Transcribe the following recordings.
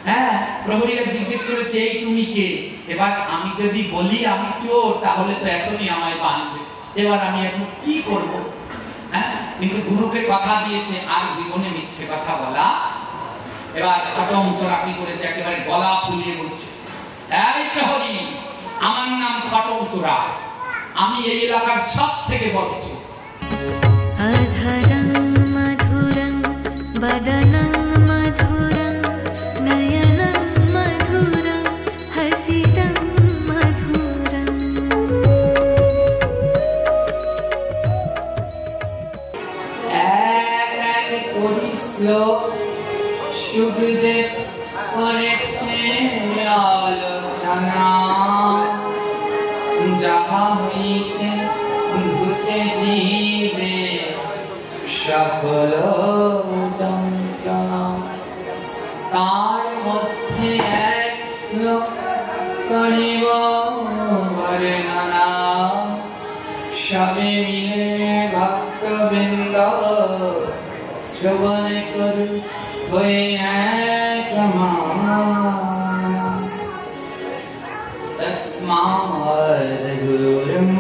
হ্যাঁ, প্রহরীরা জিজ্ঞেস করেছে এই তুমি কে? এবার আমি যদি বলি আমি চোর তাহলে তো এখনই আমায় বাঁধবে, এবার আমি এখন কি করব? হ্যাঁ, কিন্তু গুরুকে কথা দিয়েছে আর জীবনে মিথ্যে কথা বলা। এবার খটম চোরা কি করেছে, একেবারে গলা ফুলিয়ে বলছে, এই প্রহরী, আমার নাম খটম চোরা, আমি এই এলাকার সব থেকে বড় চোর। अधरं मधुरं वदनं मधुरं नयनं मधुरं हसितं मधुरं। এক করি শ্লোক সুখদেব করেছে আলোচনা, যাহা হইতে ঘুচে জীবে সকল যন্ত্রণা। তার মধ্যে এক শ্লোক করিব বর্ণনা, সবে মিলে ভক্তবৃন্দ শ্রবণ করু হয়ে এক মান। তস্মাৎ গুরুম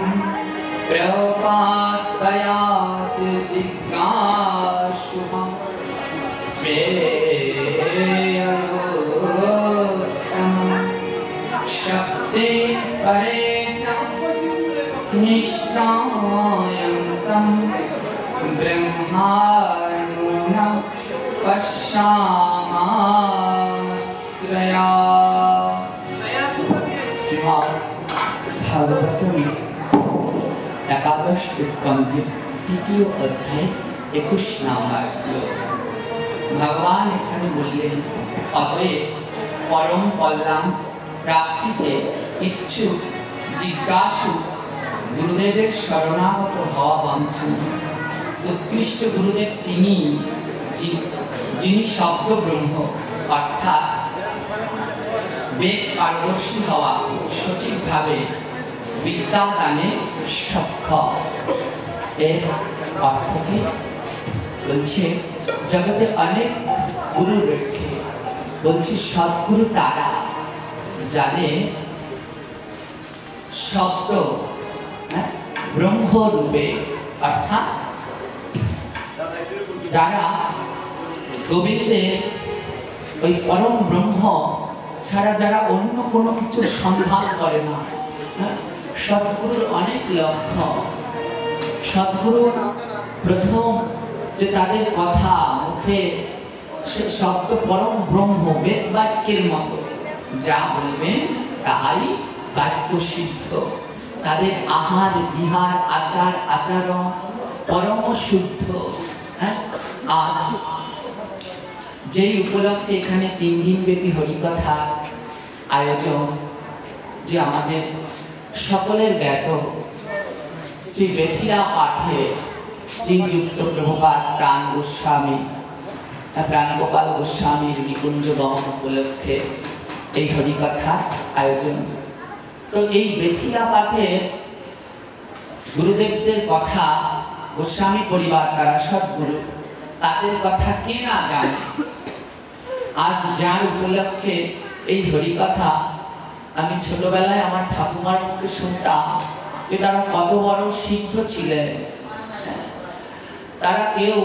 প্রপাদয়াৎ জিজ্ঞাসুহং শ্রেয়োত্তমং শব্দে পরে চ নিশ্চয়ন্तं ব্রহ্মাণুনা পশ্যামাশ্রয়া। ভাগবতমে একাদশ স্কন্ধে তৃতীয় অধ্যায় 21 নম্বর শ্লোক। ভগবান এখানে বললেন, অতএব পরম কল্যাণ প্রাপ্তিতে ইচ্ছুক জিজ্ঞাসু গুরুদেবের শরণাগত হওয়া বাঞ্ছনীয়। উৎকৃষ্ট গুরুদেব তিনি যিনি শব্দ ব্রহ্ম অর্থাৎ বেদ পারদর্শী হওয়া, সঠিকভাবে বিদ্যাদানে সক্ষম। এর অর্থ কি? বলছে জগতে অনেক গুরু রয়েছে, বলছে সদ্গুরু তারা জানে শব্দ ব্রহ্মরূপে, অর্থাৎ যারা গোবিন্দের ওই পরম ব্রহ্ম ছাড়া যারা অন্য কোনো কিছু সন্ধান করে না। সদ্গুরুর অনেক লক্ষ্য। সদ্গুরু প্রথম যে তাদের কথা মুখে সে শব্দ পরম ব্রহ্ম বেদ বাক্যের মতো যা বলবেন তাহাই বাক্য সিদ্ধ। তাদের আহার বিহার আচার আচরণ পরম শুদ্ধ। আজ যেই উপলক্ষে এখানে 3 দিন ব্যাপী হরিকথা আয়োজন, যে আমাদের সকলের জ্ঞাত শ্রী বেথিরা পাঠে শ্রীযুক্ত প্রভুপাদ প্রাণগোপাল গোস্বামীর নিকুঞ্জ গমন উপলক্ষে এই হরিকথা আয়োজন। তো এই বেথিরা পাঠে গুরুদেবদের কথা, গোস্বামী পরিবার তারা সদ্গুরু, তাদের কথা কে না জানে। আজ যার উপলক্ষে এই হরিকথা, আমি ছোটবেলায় আমার ঠাকুমার মুখে শুনতাম যে তারা কত বড় সিদ্ধ ছিলেন। তারা কেউ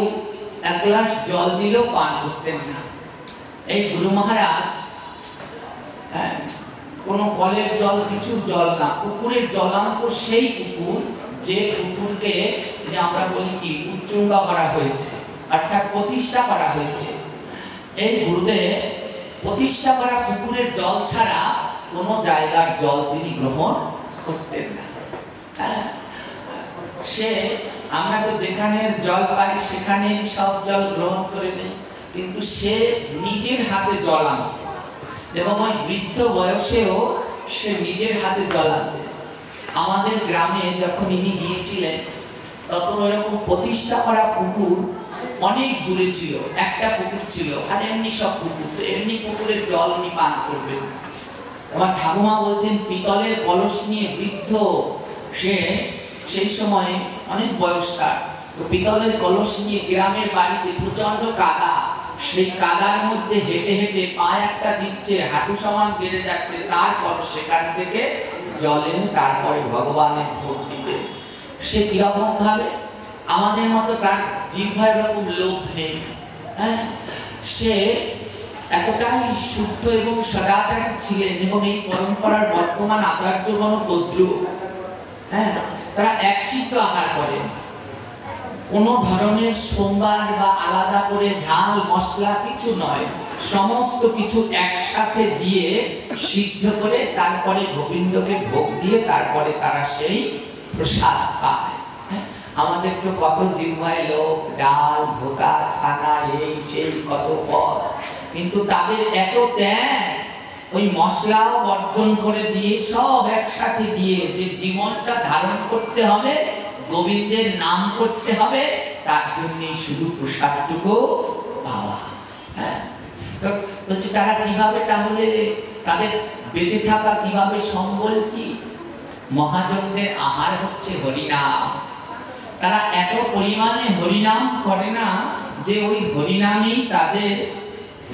1 গ্লাস জল দিলেও পান করতেন না। এই গুরু মহারাজ কোন কলের জল, কিছু জল না, পুকুরের জলাঙ্ক, সেই পুকুর যে পুকুরকে যে আমরা বলি কি উৎসর্গা করা হয়েছে, অর্থাৎ প্রতিষ্ঠা করা হয়েছে। এই গুরুদেব প্রতিষ্ঠা করা পুকুরের জল ছাড়া কোনো জায়গার জল তিনি গ্রহণ করতেন না। সে আমরা তো যেখানে জল পাই সেখানে সব জল গ্রহণ করে নেই, কিন্তু সে নিজের হাতে জল আনতেন এবং ওই বৃদ্ধ বয়সেও সে নিজের হাতে জল আনতেন। আমাদের গ্রামে যখন ইনি গিয়েছিলেন তখন ওইরকম প্রতিষ্ঠা করা পুকুর অনেক দূরে ছিল, একটা পুকুর ছিল, আর এমনি সব পুকুর, তো এমনি পুকুরের জল উনি পান করবেন। আমার ঠাকুমা বলতেন পিতলের কলস নিয়ে, বৃদ্ধ সে, সেই সময় অনেক বয়স্কার, তো পিতলের কলস নিয়ে গ্রামের বাড়িতে প্রচন্ড কাদা, সেই কাদার মধ্যে হেঁটে হেঁটে পা একটা দিচ্ছে, হাঁটু সমান বেড়ে যাচ্ছে, তারপর সেখান থেকে জল এনে তারপরে ভগবানের ভোগ দিবে। সে কিরকম ভাবে? আমাদের মতো তার জিহ্বার এরকম লোভ নেই। হ্যাঁ, সে এতটাই শুদ্ধ এবং সদাচারী ছিলেন এবং এই পরম্পরার বর্তমান আচার্যগণ তদ্রূপ। হ্যাঁ, তারা একসিদ্ধ আহার করেন, কোনো ধরনের সোমবার বা আলাদা করে ঝাল মশলা কিছু নয়, সমস্ত কিছু একসাথে দিয়ে সিদ্ধ করে তারপরে গোবিন্দকে ভোগ দিয়ে তারপরে তারা সেই প্রসাদ পায়। আমাদের তো কত জিহ্বায় লোক, ডাল ধোকা ছানা এই সেই কত পদ, কিন্তু তাদের এত ত্যাগ, ওই মশলাও বর্জন করে দিয়ে সব একসাথে দিয়ে যে জীবনটা ধারণ করতে হবে, গোবিন্দের নাম করতে হবে, তার জন্যই শুধু প্রসাদটুকু পাওয়া। হ্যাঁ, বলছি তারা কিভাবে, তাহলে তাদের বেঁচে থাকা কিভাবে সম্বল কি? মহাযজ্ঞের আহার হচ্ছে হরিনাম। তারা এত পরিমাণে হরিনাম করে না যে ওই হরিনামেই তাদের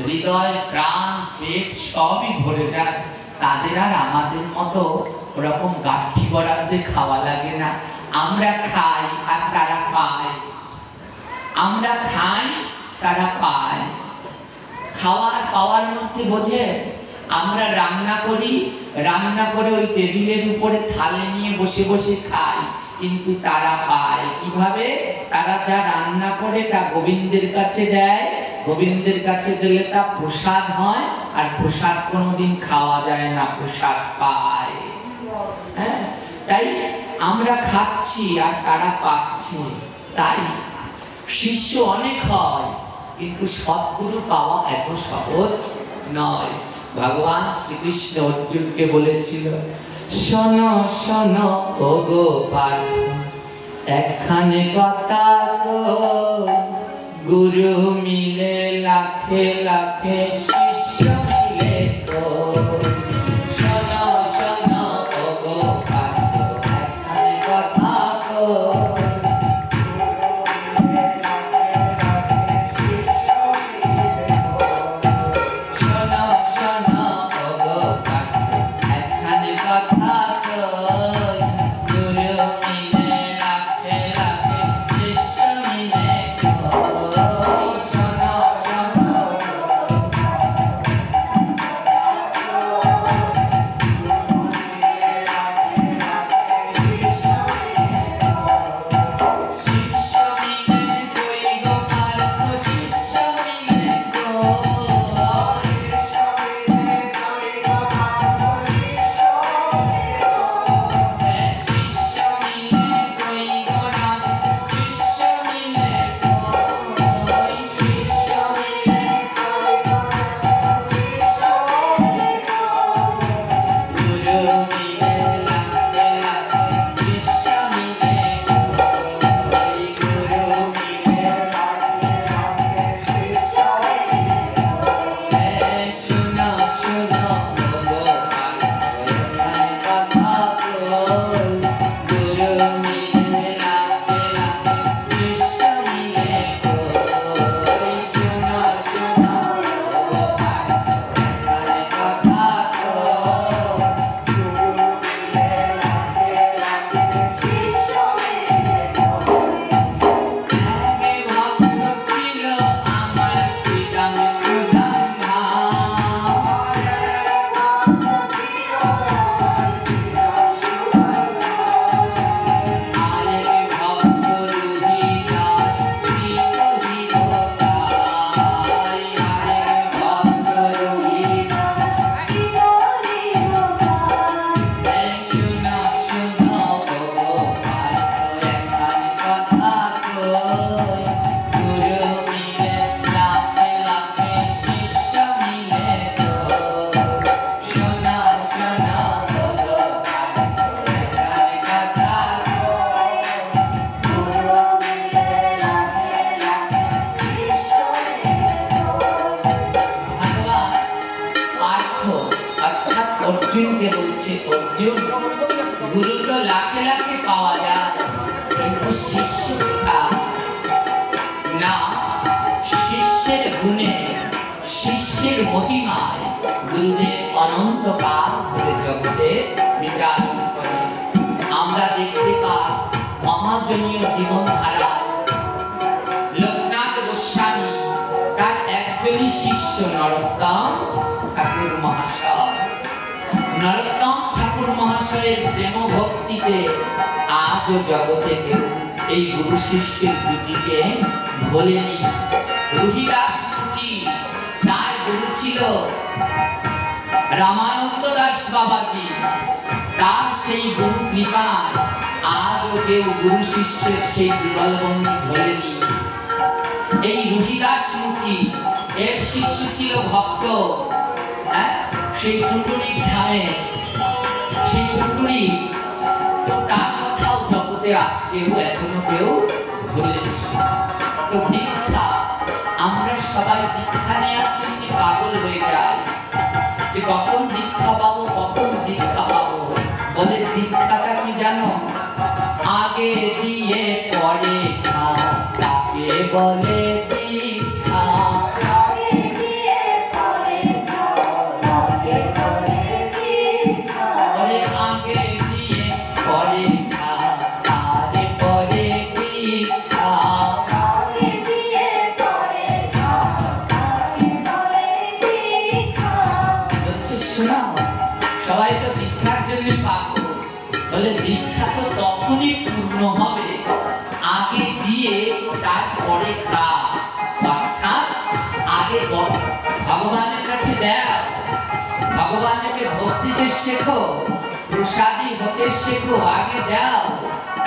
হৃদয়, প্রাণ, পেট সবই ভরে যায়। তাদের আর আমাদের মতো ওরকম গাঠি বরাদ্দে খাওয়া লাগে না। আমরা খাই আর তারা পায়, আমরা খাই তারা পায়। খাওয়ার পাওয়ার মধ্যে বোঝে, আমরা রান্না করি, রান্না করে ওই টেবিলের উপরে থালে নিয়ে বসে বসে খাই, কিন্তু তারা পায় কিভাবে? তারা যা রান্না করে তা গোবিন্দের কাছে দেয়, গোবিন্দের কাছে দিলে তা প্রসাদ হয়, আর প্রসাদ কোনোদিন খাওয়া যায় না, প্রসাদ পায়। হ্যাঁ, তাই আমরা খাচ্ছি আর তারা পাচ্ছে। তাই শিষ্য অনেক হয়, কিন্তু সদ্গুরু পাওয়া এত সহজ নয়। ভগবান শ্রীকৃষ্ণ অর্জুনকে বলেছিল, শোনো শোনো ও গোপাল, একখানে কথা গো, গুরু মিলে লাখে লাখে শিষ্য মিলে তো। শোনো শোনো ও গোপাল, একখানে কথা গো, শোনো শোনো ও গোপাল, একখানে কথা গো, গুরু মিলে লাখে লাখে শিষ্য মিলে তো। অর্জুনকে বলছে, অর্জুন, গুরু তো লাখে লাখে পাওয়া যায়, কিন্তু শিষ্য না, শিষ্যের গুণে মহিমায় গুরুদেব অনন্ত কাল ধরে জগতে বিচার করে। আমরা দেখতে পাই মহাজনীয় জীবনধারা লোকনাথ গোস্বামী তার একজনই শিষ্য নরোত্তম ঠাকুর মহাশয়। নরোত্তম ঠাকুর মহাশয়ের প্রেম ভক্তিতে আজও জগতে কেউ এই গুরু শিষ্যের জুটিকে ভোলেনি। রুহিদাস মুচি তার গুরু ছিল রামানন্দ দাস বাবাজি। তার সেই গুরু কৃপায় আজও কেউ গুরু শিষ্যের সেই যুগলবন্দী ভোলেনি। এই রুহিদাস মুচি এর শিষ্য ছিল ভক্ত সেই কুণ্ডুরির ধামে। সেই কুণ্ডুরি তো তার কথাও জগতে আজকেও এখনো কেউ ভুলেনি। তো দীক্ষা, আমরা সবাই দীক্ষা নেওয়ার জন্য পাগল হয়ে যাই যে কখন দীক্ষা পাবো, কখন দীক্ষা পাবো। বলে দীক্ষাটা কি জানো? আগে দিয়ে পরে খাও, তাকে বলে দীক্ষা। সবাই তো দীক্ষার জন্য পাগল। বলে দীক্ষা তো তখনই পূর্ণ হবে আগে দিয়ে তারপরে খা। অর্থাৎ আগে ভগবানের কাছে দাও, ভগবানকে ভক্তিতে শেখো, প্রসাদী হতে শেখো। আগে দাও,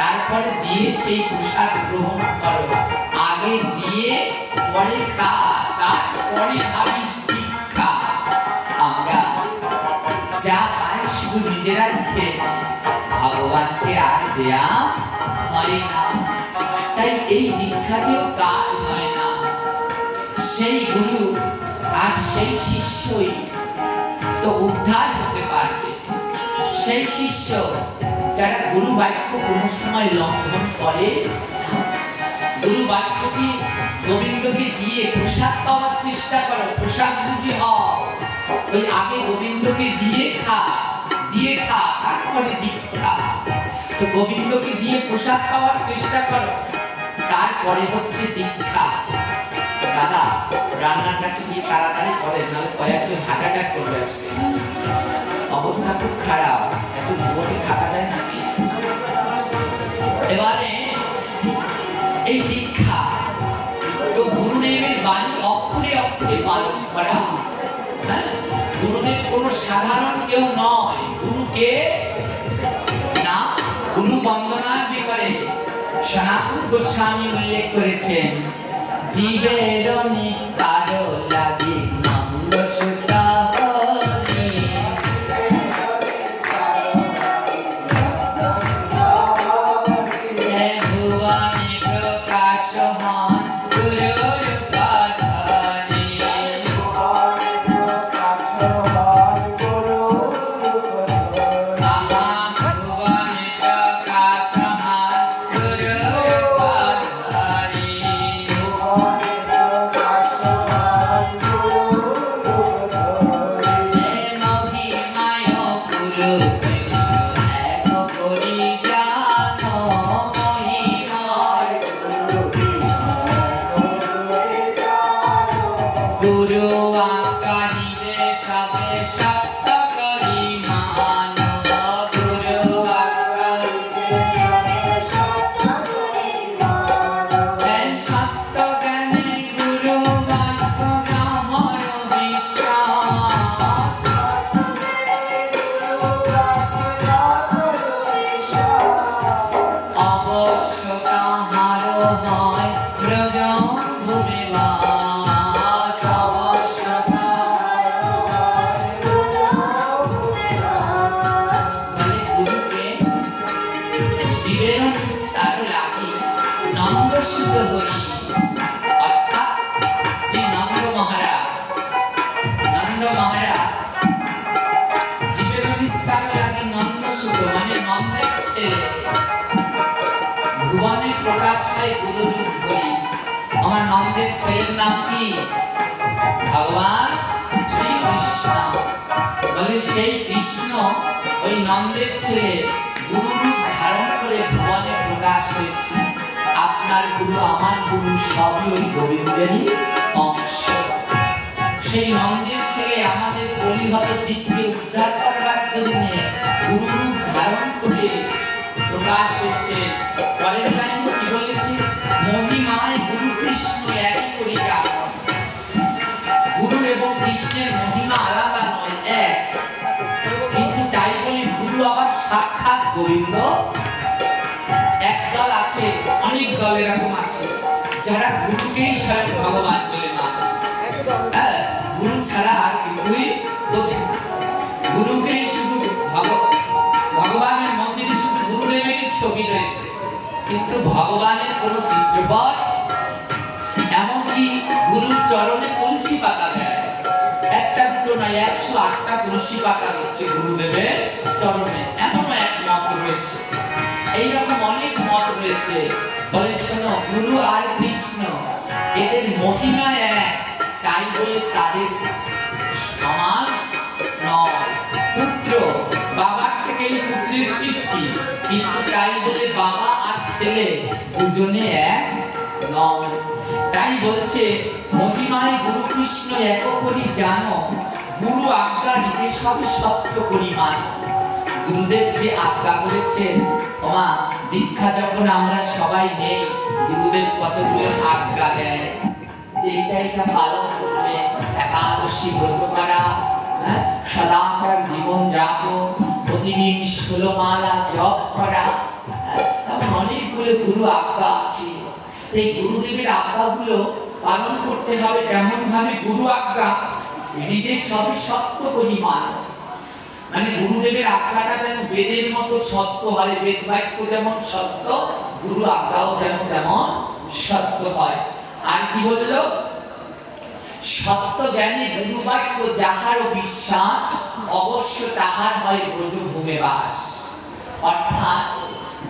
তারপরে দিয়ে সেই প্রসাদ গ্রহণ করো। আগে দিয়ে পরে খা, তারপরে ভাবিস দীক্ষা। আমরা যা পাই শুধু নিজেরাই খেয়ে ভগবানকে আর দেয়া হয় না। তাই এই দীক্ষাতেও কাজ হয় না। সেই গুরু আর সেই শিষ্যই তো উদ্ধার হতে পারবে। সেই শিষ্য যারা গুরু বাক্য কোনো সময় লঙ্ঘন করে, গুরু বাক্যকে গোবিন্দকে দিয়ে প্রসাদ পাওয়ার চেষ্টা করো। প্রসাদ বুঝি হও, ওই আগে গোবিন্দকে দিয়ে খা, তারপরে দীক্ষা। তো গোবিন্দকে দিয়ে প্রসাদ পাওয়ার চেষ্টা করো, তারপরে হচ্ছে দীক্ষা। দাদা রান্নার কাছে গিয়ে তাড়াতাড়ি করেন, নাহলে কয়েকজন হার্ট অ্যাটাক করবে আজকে। অবস্থা খুব খারাপ, একটু ভোরে থাকা যায় নাকি? এবারে এই দীক্ষা তো গুরুদেবের বাণী অক্ষরে অক্ষরে পালন করা। গুরুদেব কোনো সাধারণ কেউ নয়। গুরুকে না গুরু বন্দনার ব্যাপারে সনাতন গোস্বামী উল্লেখ করেছেন, জীবের নিস্তার লাগি নন্দ সুতা হরি। ভুবনে প্রকাশ হন গুরুর পদধরি। ভুবনে প্রকাশ হন গুরুর পদধরি। মহিমায় গুরু কৃষ্ণ এক করি জ্ঞান। মহিমায় গুরু আকারিবে সবে সত্য করি মান। গুরু আকারিবে সত্য জ্ঞানে গুরু বাক্য আমার বিশ্বাস। অবশ্য তাহার হয় ব্রজ ভূমি বাস। অবশ্য তাহার হয় ব্রজ ভূমি বাস। মানে গুরুকে জীবের নিস্তার লাগি নন্দ সুত হরি। অর্থাৎ শ্রী নন্দ মহারাজ জীবের নিস্তার লাগি নন্দ সুত, মানে নন্দের ছেলে। ভুবনে প্রকাশ হয় গুরুরূপ ধরি। আমার নন্দের ছেলের নাম কি? ভগবান সেই কৃষ্ণ ওই নন্দের ছেলে গুরুরূপ ধারণ করে ভুবনে প্রকাশ হয়েছে। আপনার গুরু আমার গুরু সবই ওই গোবিন্দেরই অংশ। সেই নন্দের ছেলে আমাদের কলিহত জীবকে উদ্ধার করবার জন্য গুরুরূপ ধারণ করে প্রকাশ হয়েছে। পরের লাইনে কি বলেছে? মহিমায় গুরু কৃষ্ণ একই করিয়া। গুরু এবং কৃষ্ণের মহিমা আলাদা নয়, এক। কিন্তু তাই বলে গুরু আবার সাক্ষাৎ গোবিন্দ। একদল আছে, অনেক দল এরকম আছে যারা গুরুকেই স্বয়ং ভগবান বলে মানে। গুরু ছাড়া আর কিছুই বোঝে না। গুরুকেই শুধু ভগবানের মন্দিরে শুধু গুরুদেবেরই ছবি রয়েছে, কিন্তু ভগবানের কোনো চিত্রপট, এমনকি গুরুর চরণে তুলসী পাতা দেয়। একটা দুটো নয়, 108টা তুলসী পাতা রয়েছে গুরুদেবের চরণে। এমনও এক মত রয়েছে। এইরকম অনেক মত রয়েছে। বলে শোনো, গুরু আর কৃষ্ণ এদের মহিমা এক, তাই বলে তাদের সমান নয়। পুত্র, বাবার থেকেই পুত্রের সৃষ্টি, কিন্তু তাই বলে বাবা আর ছেলে দুজনে এক নয়। তাই বলছে মহিমায় গুরু কৃষ্ণ এক করি জানো, গুরু আজ্ঞা নিতে সব সত্য করি মানো। গুরুদেব যে আজ্ঞা করেছেন, ওমা দীক্ষা যখন আমরা সবাই নেই, গুরুদেব কতগুলো আজ্ঞা দেয় যে এটা পালন করবে। একাদশী ব্রত করা, সদাচার জীবন যাপন, প্রতিদিন 16 মালা জপ করা, অনেকগুলো গুরু আজ্ঞা আছে। এই গুরুদেবের আজ্ঞাগুলো পালন করতে হবে এমন ভাবে, গুরু আজ্ঞা নিজের সবই সত্য করি মানো। মানে গুরুদেবের আজ্ঞাটা যেন বেদের মতো সত্য হয়, বেদ বাক্য যেমন সত্য, গুরু আজ্ঞাও যেন তেমন সত্য হয়। আর কি বললো? সত্য জ্ঞানী গুরু বাক্য যাহারও বিশ্বাস, অবশ্য তাহার হয় ব্রজভূমে বাস। অর্থাৎ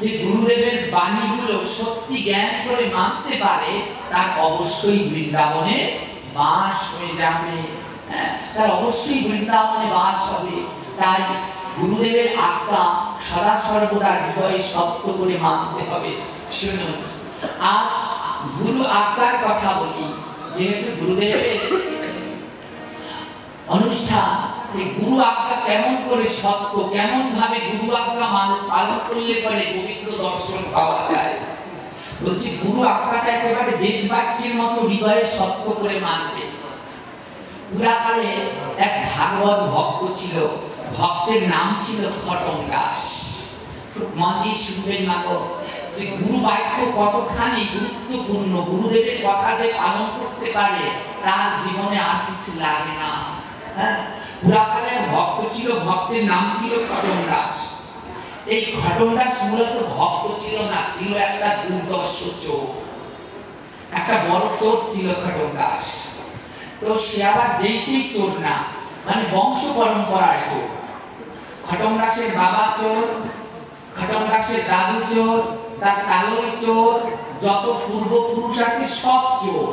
যে গুরুদেবের বাণীগুলো সত্যি জ্ঞান করে মানতে পারে, তার অবশ্যই বৃন্দাবনে বাস হয়ে যাবে। তার অবশ্যই বৃন্দাবনে বাস হবে। তাই গুরুদেবের আজ্ঞা সদা সর্বদা হৃদয়ে সত্য করে মানতে হবে। শুনুন, আজ গুরু আজ্ঞার কথা বলি। যেহেতু গুরুদেবের অনুষ্ঠান, গুরু আজ্ঞা কেমন করে সত্য, কেমন ভাবে গুরু আজ্ঞা পালন করলে পরে গোবিন্দ দর্শন পাওয়া যায়। বলছি গুরু আজ্ঞাটা একেবারে বেদ বাক্যের মতো হৃদয়ে সত্য করে মানবে। পুরাকালে এক ভাগবত ভক্ত ছিল, ভক্তের নাম ছিল খটম দাস। মন দিয়ে শুনবেন মাগো, যে গুরু বাক্য কতখানি গুরুত্বপূর্ণ। গুরুদেবের কথা যে পালন করতে পারে, তার জীবনে আর কিছু লাগে না। পুরাকালে ভক্ত ছিল, ভক্তের নাম ছিল খটম দাস। এই খটম দাস মূলত ভক্ত ছিল না, ছিল একটা দুর্দর্শ চোর, একটা বড় চোর ছিল খটম দাস। তো সে আবার যেই সেই চোর না, মানে বংশ পরম্পরার চোর। খটম দাসের বাবা চোর, খটম দাসের দাদু চোর, তার তালই চোর, যত পূর্বপুরুষ আছে সব চোর।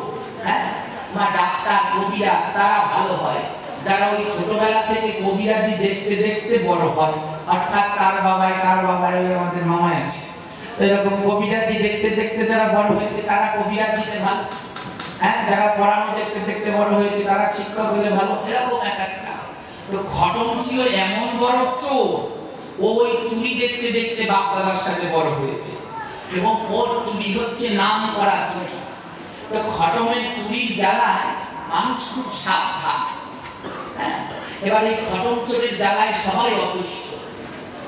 ডাক্তার, কবিরাজ তারা ভালো হয়, যারা ওই ছোটবেলা থেকে কবিরাজি দেখতে দেখতে বড় হয়। অর্থাৎ তার বাবায় আমাদের মামাই আছে, এরকম কবিরাজি দেখতে দেখতে যারা বড় হয়েছে তারা কবিরাজিতে ভালো। যারা পড়ানো দেখতে দেখতে বড় হয়েছে তারা শিক্ষক হলে ভালো। এরকম একটা। তো খটম ছিল এমন বড় চোর, ওই চুরি দেখতে দেখতে বাপ দাদার সাথে বড় হয়েছে, এবং ওর চুরি হচ্ছে নাম করা চুরি। তো খটমের চুরির জ্বালায় মানুষ খুব সাবধান। এবার এই খটম চোরের জ্বালায় সবাই অতুষ্ট।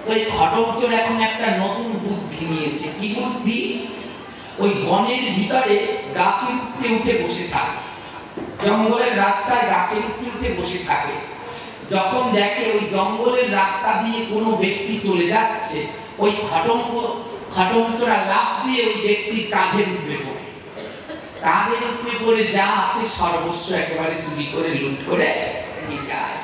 তো এই খটম চোর এখন একটা নতুন বুদ্ধি নিয়েছে। কি বুদ্ধি? ওই বনের ভিতরে গাছের উপরে উঠে বসে থাকে, জঙ্গলের রাস্তায় গাছের উপরে উঠে বসে থাকে। যখন দেখে ওই জঙ্গলের রাস্তা দিয়ে কোনো ব্যক্তি চলে যাচ্ছে, ওই খটম চোরা লাফ দিয়ে ওই ব্যক্তির কাঁধের উপরে পড়ে, কাঁধের উপরে পড়ে যা আছে সর্বস্ব একেবারে চুরি করে লুট করে নিয়ে যায়।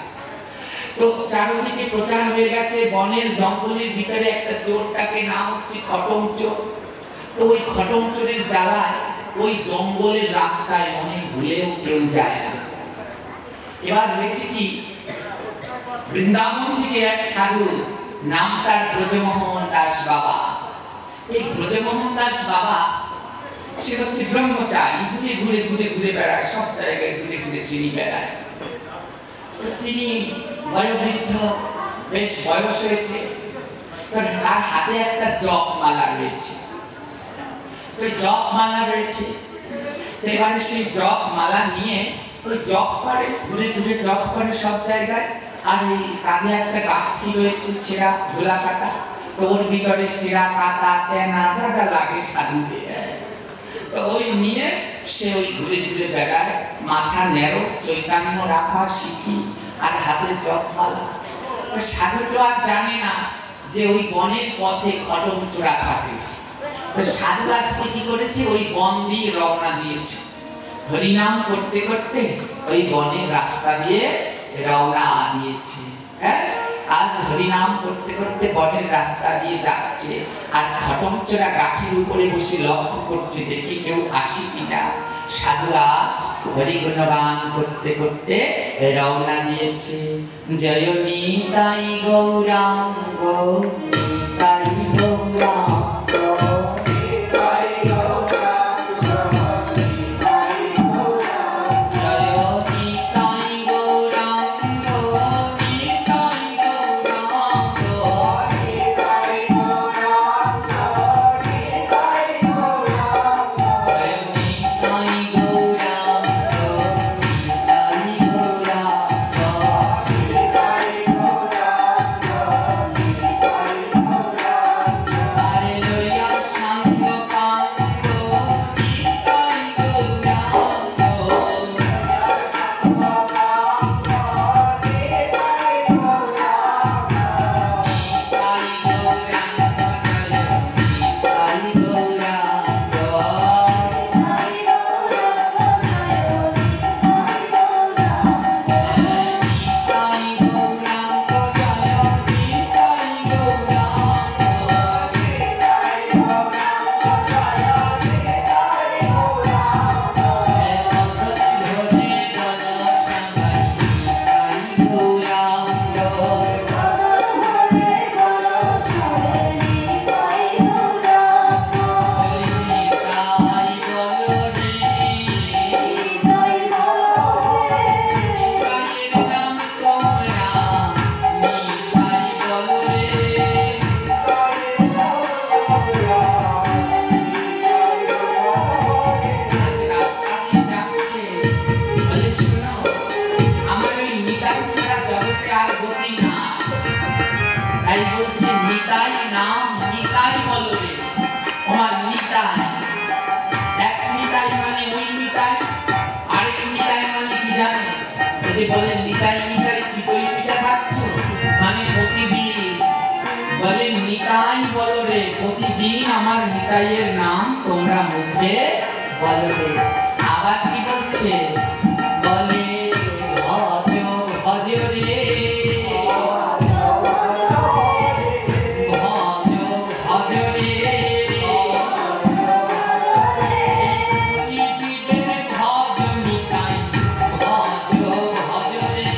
তো চারদিকে প্রচার হয়ে গেছে বনের জঙ্গলের ভিতরে একটা চোরটাকে নাম হচ্ছে খটম চোর। তো ওই খটম চোরের জ্বালায় ওই জঙ্গলের রাস্তায় অনেক ভুলেও কেউ যায় না। এবার হয়েছে কি, বৃন্দাবন থেকে এক সাধু, নাম তার ব্রজমোহন দাস বাবা। এই ব্রজমোহন দাস বাবা সে হচ্ছে ব্রহ্মচারী, ঘুরে ঘুরে ঘুরে ঘুরে বেড়ায়, সব জায়গায় ঘুরে ঘুরে তিনি বেড়ায়। তিনি বয়োবৃদ্ধ, বেশ বয়স হয়েছে, তার হাতে একটা জপ মালা রয়েছে। ওই জপ মালা রয়েছে, এবারে সেই জপ মালা নিয়ে ওই জপ করে, ঘুরে ঘুরে জপ করে সব জায়গায়। আর এই কাঁধে একটা গাঁঠি রয়েছে ছেঁড়া, ঝোলা কাটা, তো ওর ভিতরে ছেঁড়া কাটা তেনা যা যা লাগে সাধুতে, তো ওই নিয়ে সে ওই ঘুরে ঘুরে বেড়ায়, মাথা নেড়ো, চৈতন্য রাখা শিখি, আর হাতে জপ মালা। সাধু তো আর জানে না যে ওই বনের পথে খটম চোরা থাকে। তো সাধু আজকে কি করেছে, ওই বন দিয়ে রওনা দিয়েছে, হরিনাম করতে করতে ওই বনের রাস্তা দিয়ে রওনা দিয়েছে। হ্যাঁ, আজ হরিনাম করতে করতে বনের রাস্তা দিয়ে যাচ্ছে, আর খটম চোরা গাছের উপরে বসে লক্ষ্য করছে দেখি কেউ আসি কিনা। সাধু আজ হরিগুণ গান করতে করতে রওনা দিয়েছে। জয় নিতাই গৌরাঙ্গ, নিতাই গৌরাঙ্গ, প্রতিদিন আমার নিতাইয়ের নাম তোমরা মুখে বলো রে। আবার কি বলছে, বলে ভজ ভজ রে, ভজ ভজ রে, জীবের ভজ নিতাই, ভজ ভজ রে,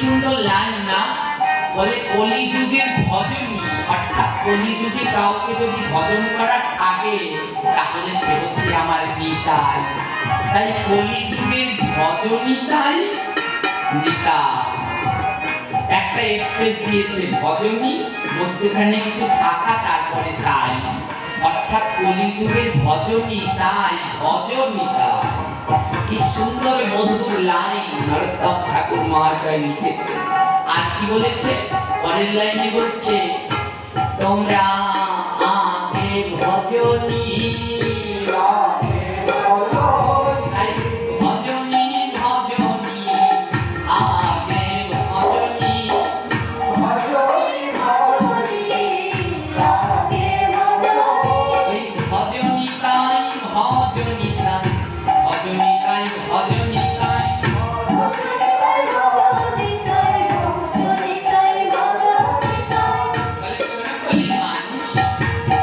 সুন্দর লাইন না? বলে কলিযুগের ভজনী, অর্থাৎ কলিযুগে কাউকে যদি ভজন করা থাকে তাহলে সে হচ্ছে আমার নিতাই। তাই কলিযুগের ভজনিতাই নিতাই। একটা স্পেস দিয়েছে ভজনী, মধ্যখানে কিন্তু থাকা, তারপরে তাই, অর্থাৎ কলিযুগের ভজনী তাই, ভজনিতা। কি সুন্দর মধুর লাইন নরোত্তম ঠাকুর মহাশয় লিখেছে। আর কি বলেছে পরের লাইনে, বলছে তোমরা আগে ভজনী, ভজনিতাই ভজনিতাই ভজনিতাই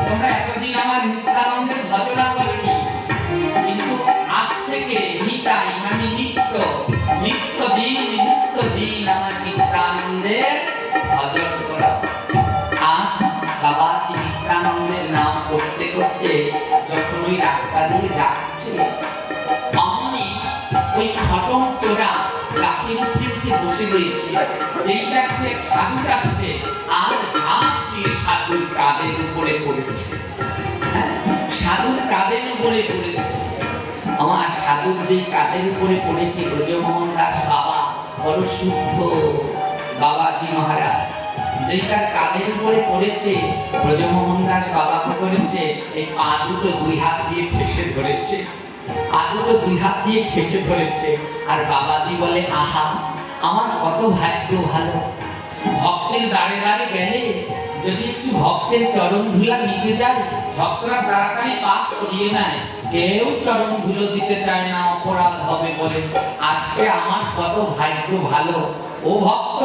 তোমরা এতদিন আমার নিত্যানন্দের ভজনা করনি, কিন্তু আজ থেকে নিতাই মানে নিত্য নিত্য দিন আমার নিত্যানন্দের ভজন করো। আজ বাবাজি নিত্যানন্দের নাম করতে করতে যখন ওই রাস্তা দিয়ে যাচ্ছে, অমনি ওই খটম চোরা গাছের উপরে উঠে বসে রয়েছে। যেই যাচ্ছে সাধু যাচ্ছে, আর ঝাঁপ দিয়ে সাধুর কাঁধের উপরে পড়েছে। সাধুর কাঁধের উপরে পড়েছে। আমার সাধুর যে কাঁধের উপরে পড়েছে ব্রজমোহন দাস বাবা, বড় শুদ্ধ বাবাজি মহারাজ, যেটার কাঁধের উপরে পড়েছে ব্রজমোহন দাস বাবা কি করেছে, এই পা দুটো দুই হাত দিয়ে ঠেসে ধরেছে। পা দুটো দুই হাত দিয়ে ঠেসে ধরেছে। আর বাবাজি বলে, আহা আমার কত ভাগ্য ভালো, ভক্তের দাঁড়ে দাঁড়ে গেলে যদি একটু ভক্তের চরণ ধুলা নিতে যায়, ভক্তরা তাড়াতাড়ি পা সরিয়ে নেয়, কেউ চরণ ধুলো দিতে চায় না, অপরাধ হবে বলে। আজকে আমার কত ভাগ্য ভালো, ও ভক্ত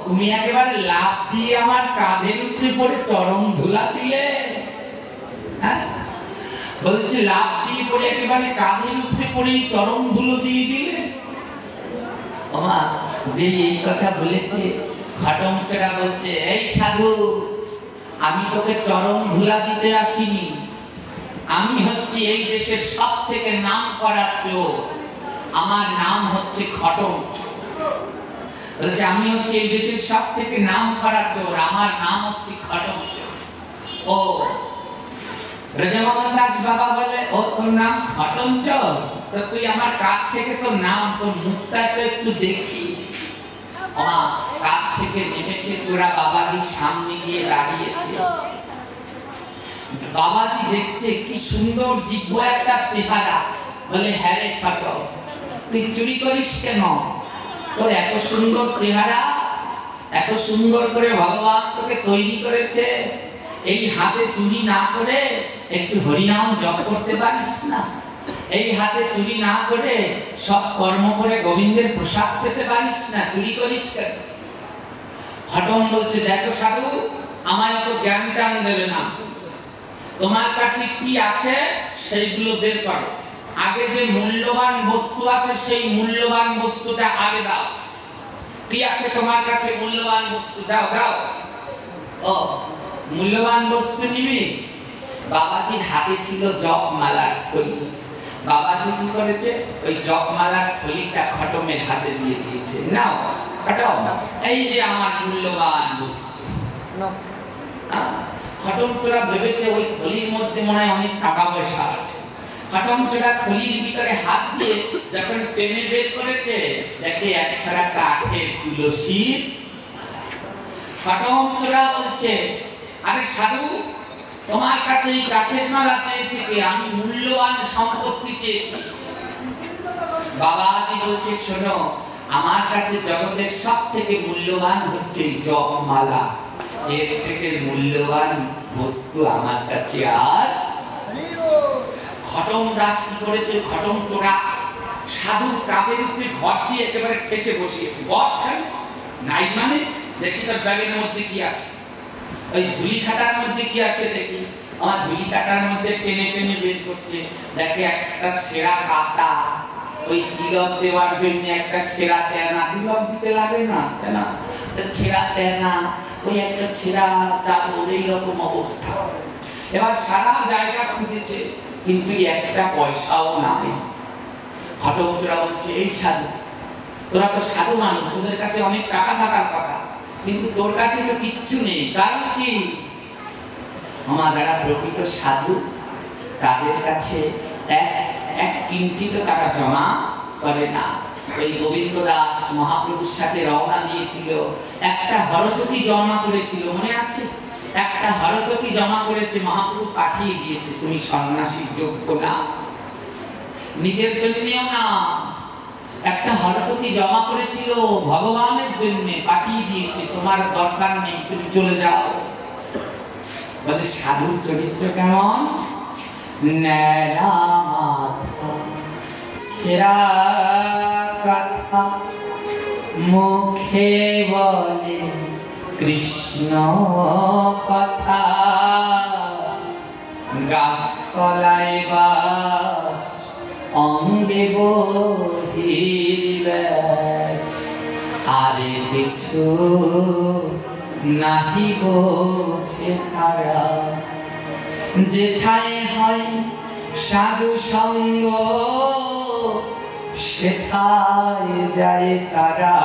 তুমি একেবারে লাফ দিয়ে আমার কাঁধের উপরে পড়ে চরণ ধুলা দিলে। হ্যাঁ বলছে লাফ দিয়ে পড়ে একেবারে কাঁধের উপরে পড়ে চরণ ধুলো দিয়ে দিলে। ওমা যে এই কথা বলেছে, খটম চোরা বলছে, এই সাধু আমি তোকে চরণ ধুলা দিতে আসিনি, আমি হচ্ছি এই দেশের সব থেকে নাম করা চোর, আমার নাম হচ্ছে খটম। বলছে আমি হচ্ছে এই দেশের সব থেকে নাম করা চোর, আমার নাম হচ্ছে খটম। ও ব্রজমোহন দাস বাবা বলে, ও তোর নাম খটম চোর, তো তুই আমার কাছ থেকে তোর নাম, তোর মুখটা তো একটু দেখি। কাছ থেকে নেমেছে চোরা, বাবাজির সামনে গিয়ে দাঁড়িয়েছে। বাবাজি দেখছে কি সুন্দর দিব্য একটা চেহারা। বলে, হ্যাঁ রে খটম, তুই চুরি করিস কেন? তোর এত সুন্দর চেহারা, এত সুন্দর করে ভগবান তোকে তৈরি করেছে, এই হাতে চুরি না করে একটু হরিনাম জপ করতে পারিস না? এই হাতে চুরি না করে সব কর্ম করে গোবিন্দের প্রসাদ পেতে পারিস না? চুরি করিস কেন? খটম বলছে, দেখো সাধু, আমায় তো জ্ঞান টান দেবে না, তোমার কাছে কি আছে সেইগুলো বের করো, আগে যে মূল্যবান বস্তু আছে সেই মূল্যবান বস্তুটা আগে দাও। কি আছে তোমার কাছে মূল্যবান বস্তু? দাও দাও। ও মূল্যবান বস্তু নিবি? বাবাজির হাতে ছিল জপমালার থলি। বাবাজি কি করেছে, ওই জপমালার থলিটা খটমের হাতে দিয়ে দিয়েছে, নাও খটম, এই যে আমার মূল্যবান বস্তু। খটম চোরা ভেবেছে ওই থলির মধ্যে মনে হয় অনেক টাকা পয়সা আছে। খটম চোরা থলির ভিতরে হাত দিয়ে যখন টেনে বের করেছে, দেখে এক ছাড়া কাঠের তুলসীর। খটম চোরা বলছে, আরে সাধু, তোমার কাছে এই কাঠের মালা চেয়েছি কি? আমি মূল্যবান সম্পত্তি চেয়েছি। বাবাজি বলছে, শোনো, আমার কাছে জগতের সব থেকে মূল্যবান হচ্ছে জপমালা, এর থেকে মূল্যবান বস্তু আমার কাছে আর। খটম রাজ কি করেছে, খটম চোরা সাধু কাঁধের উপরে ঘর দিয়ে একেবারে ঠেসে বসিয়েছে। বস নাই মানে, দেখি তোর ব্যাগের মধ্যে কি আছে, ওই ঝুলি খাটার মধ্যে কি আছে দেখি। আমার ঝুলি কাটার মধ্যে টেনে টেনে বের করছে, দেখে একটা ছেঁড়া কাটা, ওই তিলক দেওয়ার জন্য একটা ছেঁড়া তেনা, তিলক দিতে লাগে না তেনা, ছেঁড়া তেনা, ওই একটা ছেঁড়া চাদর, এইরকম অবস্থা। এবার সারা জায়গা খুঁজেছে, কিন্তু একটা পয়সাও নাই। খটম চোরা বলছে, এই সাধু, তোরা তো সাধু মানুষ, তোদের কাছে অনেক টাকা থাকার কথা, কিন্তু তোর কাছে তো কিচ্ছু নেই। কারণ কি? আমার যারা প্রকৃত সাধু তাদের কাছে এক কিঞ্চিত টাকা জমা করে না। ওই গোবিন্দ দাস মহাপ্রভুর সাথে রওনা দিয়েছিল, একটা হরতকি জমা করেছিল, মনে আছে? একটা হরতকি জমা করেছে, মহাপ্রভু পাঠিয়ে দিয়েছে, তুমি সন্ন্যাসীর যোগ্য না, নিজের জন্যও না, একটা হরতকি জমা করেছিল ভগবানের জন্য, পাঠিয়ে দিয়েছে, তোমার দরকার নেই, তুমি চলে যাও। বলে সাধুর চরিত্র কেমন? ন্যাড়া মাথা ছেঁড়া কথা, মুখে বলে কৃষ্ণ কথা, গাছতলায় বাস অঙ্গে বহির্বেশ, আরে কিছু নাহি বোঝে তারা, যেথায় হয় সাধু সঙ্গ সেথায় যায় তারা,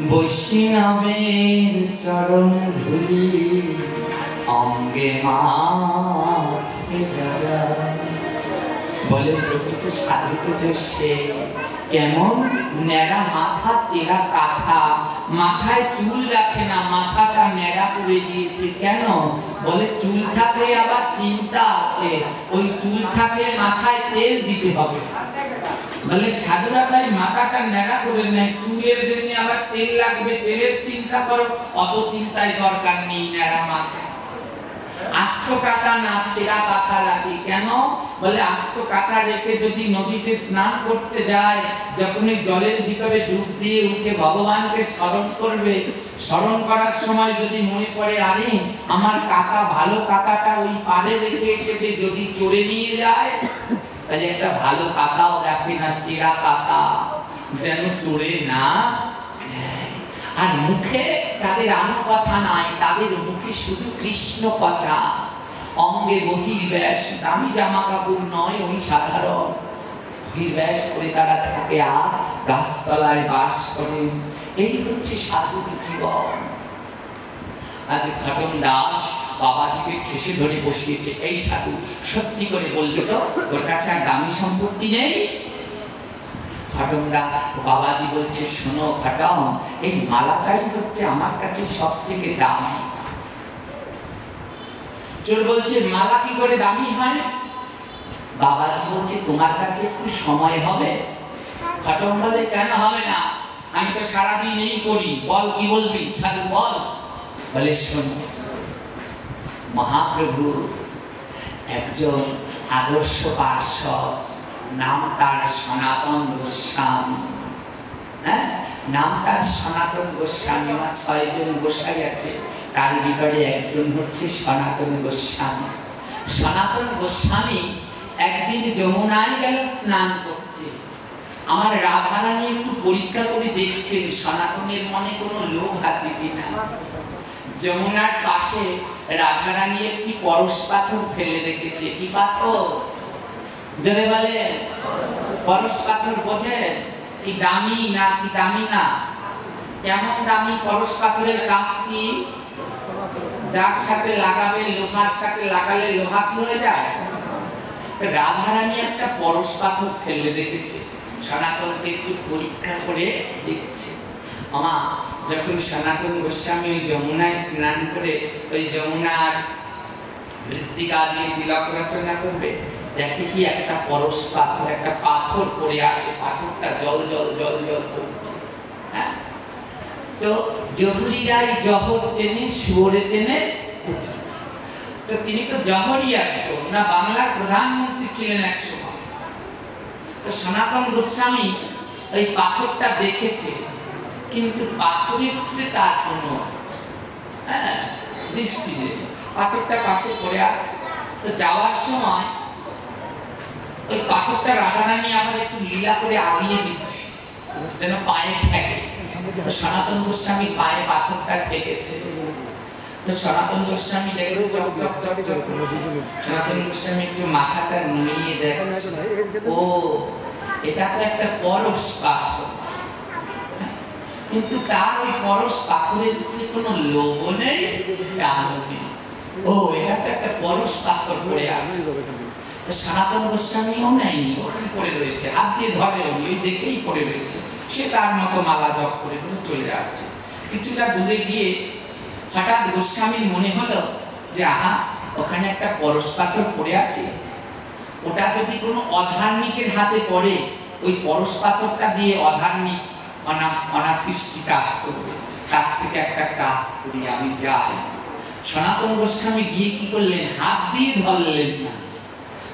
বৈষ্ণবের চরণ ধুলি অঙ্গে মাখে যারা। বলে প্রকৃত সাধু তো সে কেমন, ন্যাড়া মাথা চেরা কাঁথা, মাথায় চুল রাখে না, মাথাটা ন্যাড়া করে দিয়েছে। কেন? বলে চুল থাকলে আবার চিন্তা আছে, ওই চুল থাকলে মাথায় তেল দিতে হবে। বলে সাধুরা তাই মাথাটা ন্যাড়া করে নেয়, চুলের জন্য আবার তেল লাগবে, তেলের চিন্তা করো, অত চিন্তায় দরকার নেই। ন্যাড়া মাথা আস্ত কাটা না ছেঁড়া কাঁথা রাখি। কেন? বলে আস্ত কাঁথা রেখে যদি নদীতে স্নান করতে যায়, যখনই জলের ভিতরে ডুব দিয়ে উঠে ভগবানকে স্মরণ করবে, স্মরণ করার সময় যদি মনে পড়ে আরে আমার কাকা ভালো কাকাটা ওই পাড়ে রেখে এসেছে, যদি চোরে নিয়ে যায়, তাহলে একটা ভালো কাকাও রাখে না, চেরা কাকা যেন চোরে না। আর মুখে তাদের আনো কথা নাই, তাদের মুখে শুধু কৃষ্ণ কথা, অঙ্গে বহির্বেশ, দামি জামা কাপড় নয়, ওই সাধারণ বহির্বেশ করে তারা থাকে, আর গাছতলায় বাস করেন। এই হচ্ছে সাধুর জীবন। আজ ঘটন দাস বাবাজিকে ঠেসে ধরে বসিয়েছে, এই সাধু সত্যি করে বলবি তো তোর কাছে আর দামি সম্পত্তি নেই? ঘটনরা বাবাজি বলছে, শোনো ঘটন, এই মালাটাই হচ্ছে আমার কাছে সব থেকে দামি। চোর বলছে মালা কি করে দামি হয়? বাবাজি বলছে তোমার কাছে একটু সময় হবে? ঘটন বলে কেন হবে না, আমি তো সারাদিন এই করি, বল কি বলবি সাধু বল। বলে শোনো, মহাপ্রভু একজন আদর্শ পার্ষদ, নাম তার সনাতন গোস্বামী। হ্যাঁ, নাম তার সনাতন গোস্বামী। আমার 6 জন গোসাই আছে, তার ভিতরে একজন হচ্ছে সনাতন গোস্বামী। সনাতন গোস্বামী একদিন যমুনায় গেল স্নান করতে। আমার রাধারানী একটু পরীক্ষা করে দেখছেন সনাতনের মনে কোনো লোভ আছে কিনা। যমুনার পাশে রাধারানী একটি পরশ পাথর ফেলে রেখেছে। কি পাথর? জোরে বলে। পরশ পাথর বোঝেন? কি দামি না কি দামি না? কেমন দামি? পরশ পাথরের কাজ কি? যার সাথে লাগাবে, লোহার সাথে লাগালে লোহা কি হয়ে যায়? রাধারানী একটা পরশ পাথর ফেলে রেখেছে, সনাতনকে একটু পরীক্ষা করে দেখছে। আমা যখন সনাতন গোস্বামী ওই যমুনায় স্নান করে ওই যমুনার মৃত্তিকা দিয়ে তিলক রচনা করবে, দেখে কি একটা পরশ পাথর, একটা পাথর পড়ে আছে, পাথরটা জল জল জল জল করছে। হ্যাঁ, তো জহুরিরাই জহর চেনে, শুয়োরে চেনে। তো তিনি তো জহরই একজন না, বাংলার প্রধানমন্ত্রী ছিলেন এক সময়। তো সনাতন গোস্বামী ওই পাথরটা দেখেছে, কিন্তু পাথরের উপরে তার কোনো দৃষ্টি নেই, পাথরটা পাশে পড়ে আছে। তো যাওয়ার সময় ওই পাথরটা রাধারানী আবার একটু লীলা করে আগিয়ে দিচ্ছে যেন পায়ে ঠেকে। তো সনাতন গোস্বামী পায়ে পাথরটা ঠেকেছে। তো সনাতন গোস্বামী দেখেছে চক চক চক চক। সনাতন গোস্বামী একটু মাথাটা নুয়ে দেখছে, ও এটা তো একটা পরশ পাথর, কিন্তু তার ওই পরশ পাথরের উপরে কোনো লোভ নেই, টান নেই। ও এটা তো একটা পরশ পাথর পড়ে আছে। সনাতন গোস্বামীও নেয়নি, ওখানে পড়ে রয়েছে, হাত দিয়ে ধরে ওই দেখেই পড়ে রয়েছে। সে তার মতো মালা জপ করে চলে যাচ্ছে। কিছুটা দূরে গিয়ে হঠাৎ গোস্বামীর মনে হলো যে আহা, ওখানে একটা পরশ পাথর পড়ে আছে, ওটা যদি কোনো অধার্মিকের হাতে পড়ে, ওই পরশ পাথরটা দিয়ে অধার্মিক অনাসৃষ্টি কাজ করবে, তার থেকে একটা কাজ করি, আমি যাই। সনাতন গোস্বামী গিয়ে কি করলেন, হাত দিয়ে ধরলেন না,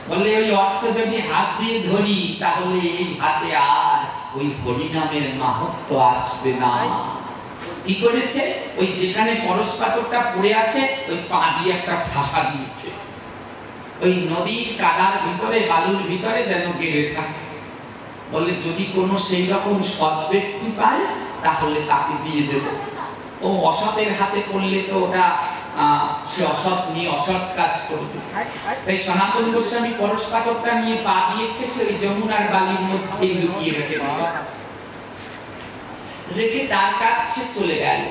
বললে ওই অর্থ যদি হাত দিয়ে ধরি তাহলে এই হাতে আর ওই হরিনামের মাহাত্ম্য আসবে না। কি করেছে, ওই যেখানে পরশ পাথরটা পড়ে আছে ওই পা দিয়ে একটা ঠাসা দিয়েছে, ওই নদীর কাদার ভিতরে বালুর ভিতরে যেন গেড়ে থাকে। বলে যদি কোনো সেই রকম সৎ ব্যক্তি পায় তাহলে তাকে দিয়ে দেব, ও অসতের হাতে পড়লে তো ওটা সে অসৎ নিয়ে অসৎ কাজ করবে। তাই সনাতন গোস্বামী পরশ পাথরটা নিয়ে পা দিয়ে ঠেসে ওই যমুনার বালির মধ্যে লুকিয়ে রেখে রেখে তার কাছে চলে গেল।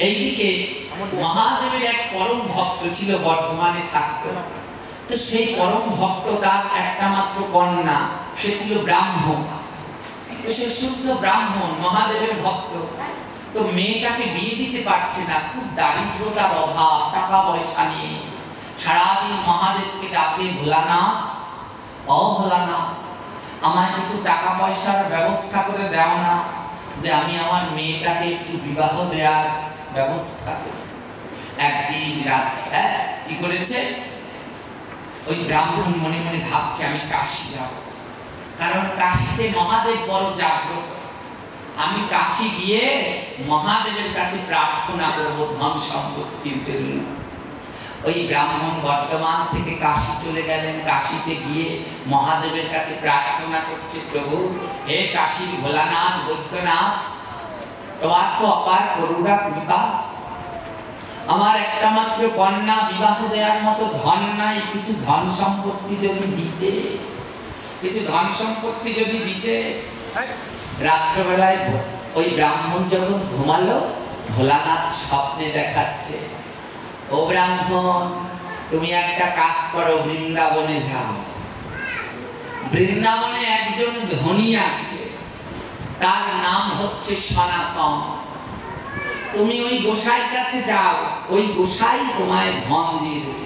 এইদিকে মহাদেবের এক পরম ভক্ত ছিল, বর্ধমানে থাকতো। তো সেই পরম ভক্ত তার একটা মাত্র কন্যা, সে ছিল ব্রাহ্মণ। তো সে শুদ্ধ ব্রাহ্মণ, মহাদেবের ভক্ত। তো মেয়েটাকে বিয়ে দিতে পারছে না, খুব দারিদ্রতার অভাব, টাকা পয়সা নেই। সারাদিন মহাদেবকে ডাকে, ভোলানাথ, ও ভোলানাথ, আমায় কিছু টাকা পয়সার ব্যবস্থা করে দাও না, যে আমি আমার মেয়েটাকে একটু বিবাহ দেওয়ার ব্যবস্থা করি। একদিন রাতে কি করেছে, ওই ব্রাহ্মণ মনে মনে ভাবছে আমি কাশী যাব, কারণ কাশীতে মহাদেব বড় জাগ্রত। আমি কাশী গিয়ে মহাদেবের কাছে প্রার্থনা করব ধন সম্পত্তির জন্য। ওই ব্রাহ্মণ বর্ধমান থেকে কাশী চলে গেলেন। কাশীতে গিয়ে মহাদেবের কাছে প্রার্থনা করছে, প্রভু হে কাশীর ভোলানাথ, বৈদ্যনাথ, তোমার তো অপার করুণা কৃপা, আমার একটা মাত্র কন্যা, বিবাহ দেওয়ার মতো ধন নাই, কিছু ধন সম্পত্তি যদি দিতে, কিছু ধন সম্পত্তি যদি দিতে। রাত্রবেলায় ওই ব্রাহ্মণ যখন ঘুমালো, ভোলানাথ স্বপ্নে দেখাচ্ছে, ও ব্রাহ্মণ, তুমি একটা কাজ করো, বৃন্দাবনে যাও। বৃন্দাবনে একজন ধনী আছে, তার নাম হচ্ছে সনাতন। তুমি ওই গোসাইর কাছে যাও, ওই গোসাই তোমায় ধন দিয়ে দেবে।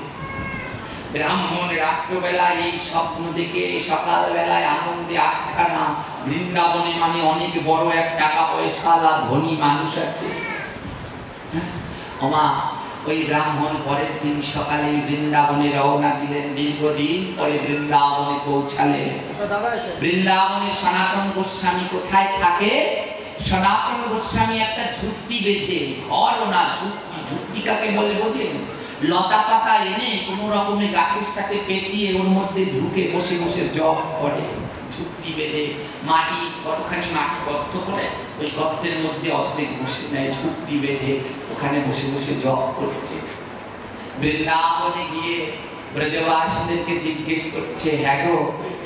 ব্রাহ্মণ রাত্রবেলায় এই স্বপ্ন দেখে সকালবেলায় আনন্দে আটখানা, বৃন্দাবনে মানে অনেক বড় এক টাকা পয়সাওয়ালা ধনী মানুষ আছে। ওমা, ওই ব্রাহ্মণ পরের দিন সকালে বৃন্দাবনে রওনা দিলেন। দীর্ঘদিন পরে বৃন্দাবনে পৌঁছালেন। বৃন্দাবনে সনাতন গোস্বামী কোথায় থাকে? সনাতন গোস্বামী একটা ঝুপড়ি বেঁধে, ঘর না ঝুপড়ি, ঝুপড়ি কাকে বলে বোঝেন? লতা পাতা এনে কোন রকমে গাছের সাথে পেঁচিয়ে ওর মধ্যে ঢুকে বসে বসে জপ করে। ঝুপড়ি বেঁধে মাটি, কতখানি মাটি গর্ত করে ওই গর্তের মধ্যে অর্ধেক বসে নেয়, ঝুপড়ি বেঁধে ওখানে বসে বসে জপ করছে। বৃন্দাবনে গিয়ে ব্রজবাসীদেরকে জিজ্ঞেস করছে, হ্যাঁ গো,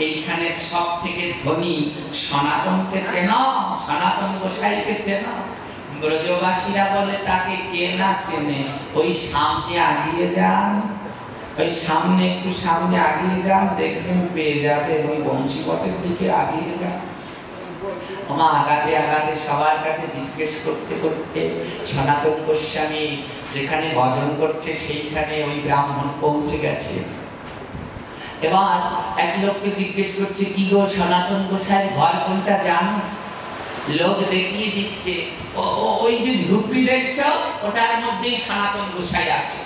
এইখানে সব থেকে ধনী সনাতনকে চেনো? সনাতন গোসাইকে চেনো? ব্রজবাসীরা বলে, তাকে কে না চেনে, ওই সামনে আগিয়ে যান, ওই সামনে একটু সামনে আগিয়ে যান, দেখবেন পেয়ে যাবেন, ওই বংশীবটের দিকে আগিয়ে যান। আমার আগাতে আগাতে সবার কাছে জিজ্ঞেস করতে করতে সনাতন গোস্বামী যেখানে ভজন করছে সেইখানে ওই ব্রাহ্মণ পৌঁছে গেছে। এবার এক লোককে জিজ্ঞেস করছে, কি গো সনাতন গোসাই ঘর কোনটা জানো? লোক দেখিয়ে দিচ্ছে, ওই যে ঝুপড়ি দেখছো ওটার মধ্যেই সনাতন গোসাই আছে।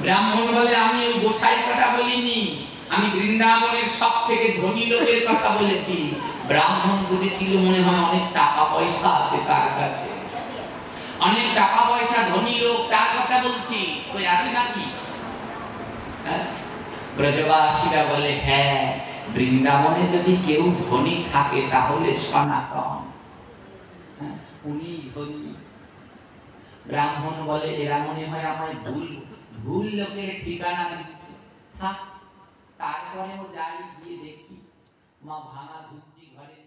ব্রাহ্মণ বলে, আমি ওই গোসাই কথা বলিনি, আমি বৃন্দাবনের সব থেকে ধনী লোকের কথা বলেছি। ব্রাহ্মণ বুঝেছিল মনে হয় অনেক টাকা পয়সা আছে তার কাছে, অনেক টাকা পয়সা, ধনী লোক, তার কথা বলছি, ওই আছে নাকি? ব্রজবাসীরা বলে, হ্যাঁ, বৃন্দাবনে যদি কেউ ধনী থাকে তাহলে সনাতন, উনি ধনী। ব্রাহ্মণ বলে, এরা মনে হয় আমায় ভুল লোকের ঠিকানা দিচ্ছে, তারপরেও যাই, গিয়ে দেখি মা ভাঙা ঝুপড়ি ঘরে।